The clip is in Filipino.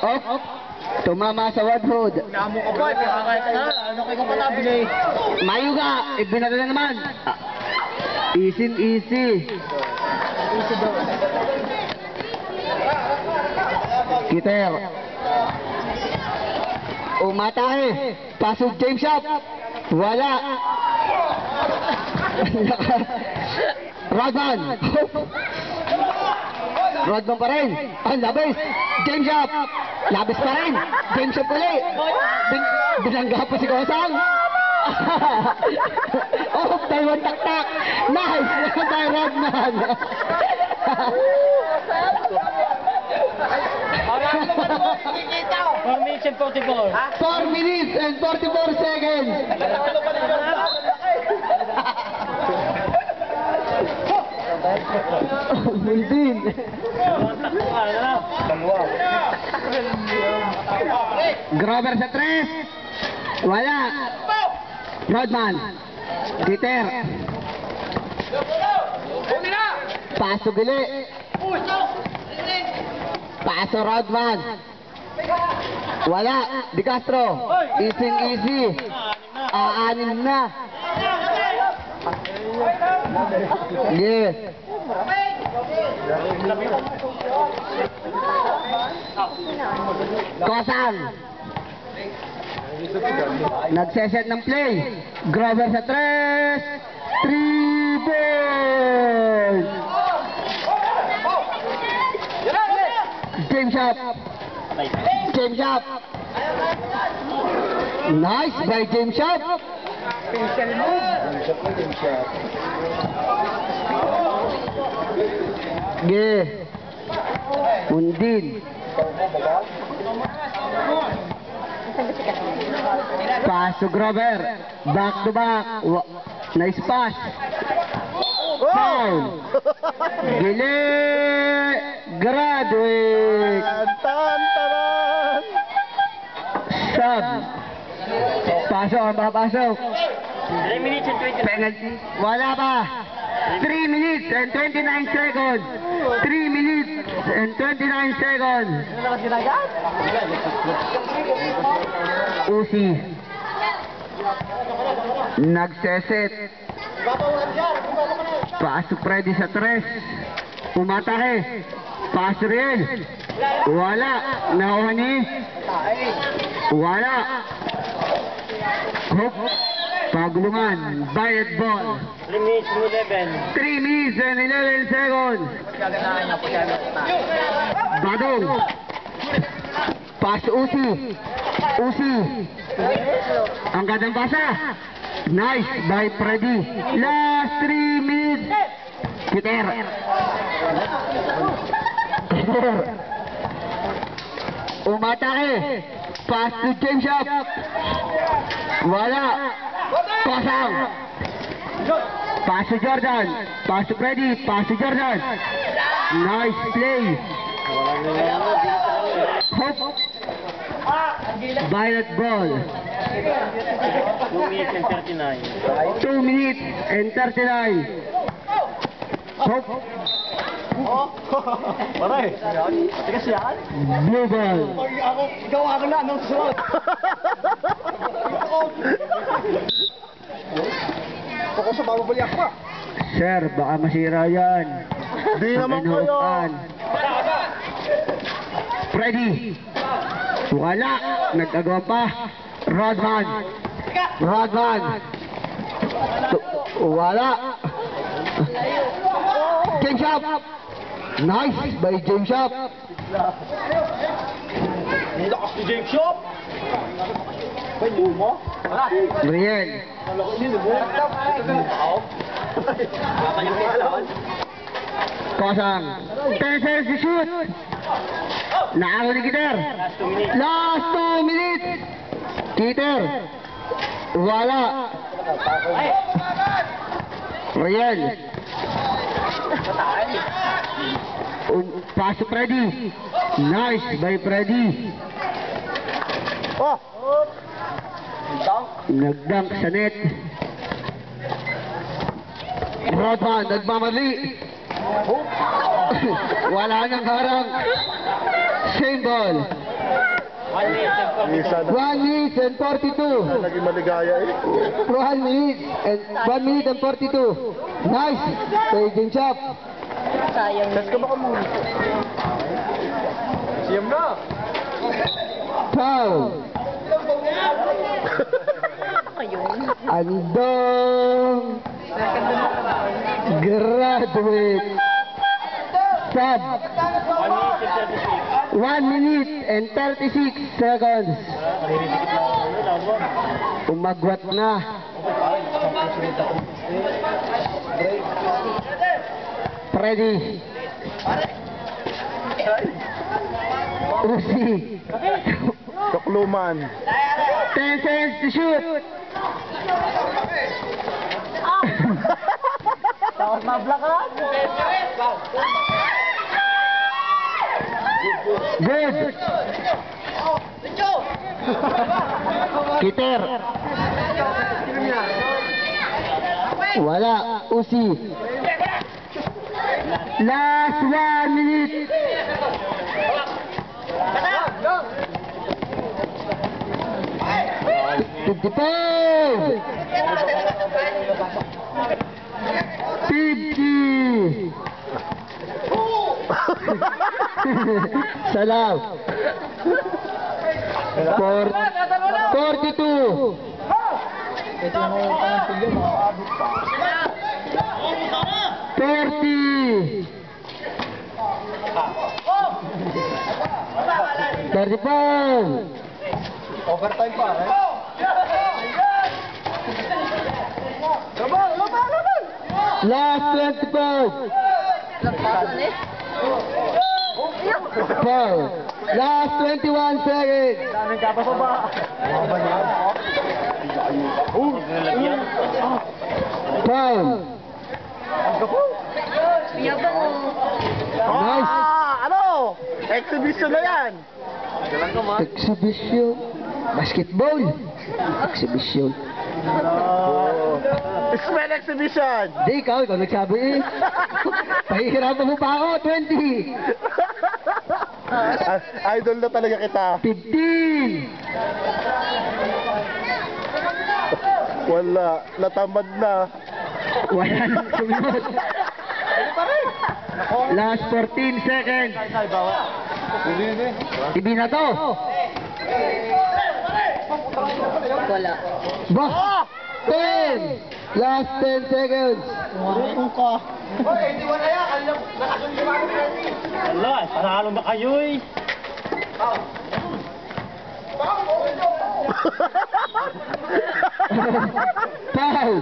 Op. Tumama sa Wadhood. Namo ka pa, kahit na, ano kayo pa nabili? Mayuga, ibinata na naman. Easy. Easy daw. Kiter. Umatahe. Pasok James Shop. Wala. Rodman. Rodman pa rin. Ang labis. James Shop. Labis pa rin. James Shop ulit. Binangga po si Kosang. Oh, Taiwan tak-tak. Nice. By Rodman. 4 minutes and 44. 4 minutes and 44 seconds. Mundin. Grover sa 3. Wala. Rodman. Dieter. Paso gili. Paso Rodman. Wala. Di Castro. Easy. Aanin na. Yeah. Kosang. Nagseset ng play. Grover sa 3. 3 balls. James Shop. Nice by James Shop. Yeah. Mundin. Pass to Grover. Back to back. Nice pass. Foul. Gili. Graduate. Sub. Pasok ang papasok. 3 minutes and 29. Penalty. Wala pa. 3 minutes and 29 seconds. 3 minutes and 29 seconds. Uzi. Nagseset. Pasok Freddy sa 3. Pumatake. Pasok Riel. Wala. Nakuha ni. Wala. Hook. Pagulungan. Bayad ball. 3 minutes and 11. 3 minutes and 11 seconds. Badong. Pass Uzi. Ang gandang pasa. Nice by Freddy. Last 3 minutes. Kiter. Umatake. Pass to James Shop. Wala. Kosang. Pass to Jordan. Pass to Freddy. Pass to Jordan. Nice play. Hop. Violet ball. 2 minutes and 39. 2 minutes and 39. Hop. Paray. Tigas yan? Blue ball. Ikaw ako na. Anong susunod? Ako sa bababali ako pa. Sir, baka masira yan. Di naman ko yun. Freddy. Wala. Nagagawa pa. Rodman. Wala. James Shop. Nice by James Shop. Lakas ni James Shop. May lumo? Wala. Brian. Kosang. 10 seconds to shoot. Nakako ni Kiter. Last 2 minutes. Kiter. Wala. Brian. Pass to Freddy. Nice by Freddy. Nagdunk sa net. Rodman, nagmamali. Wala nang harang. Same ball. Isa na. 1 minute and 42. Naging maligaya eh. 1 minute and 42. Nice. Kay Game Shop. Sayang. Test ka ba muna? Siyam na. Foul. Ayun. Andong graduate. Sub. 1 minute and 36 seconds. Umagwat na. Freddy. Uzi. Kakluman. 10 seconds to shoot. Takot mablakan. Good. Kiter. Wala. Uzi. Last 1 minute. Fifty-five. 50. Salam. 42. 30. 35. Overtime pa eh. Last 25. Foul. Last 21 seconds. Daming ka pa ba? Foul. Nice. Ano? Exhibition na yan. Exhibition. Basketball. Exhibition. Smell exhibition. Di, ikaw nagsabi eh. Pahihirapan mo pa ako, 20. Idol na talaga kita. 15. Wala. Natamad na. Wala na sumunod. Last 14 seconds. Tibi na to. Wala. Boss. 10. Last 10 seconds. Marunong ka. Wala. Panalo na kayo eh. Foul.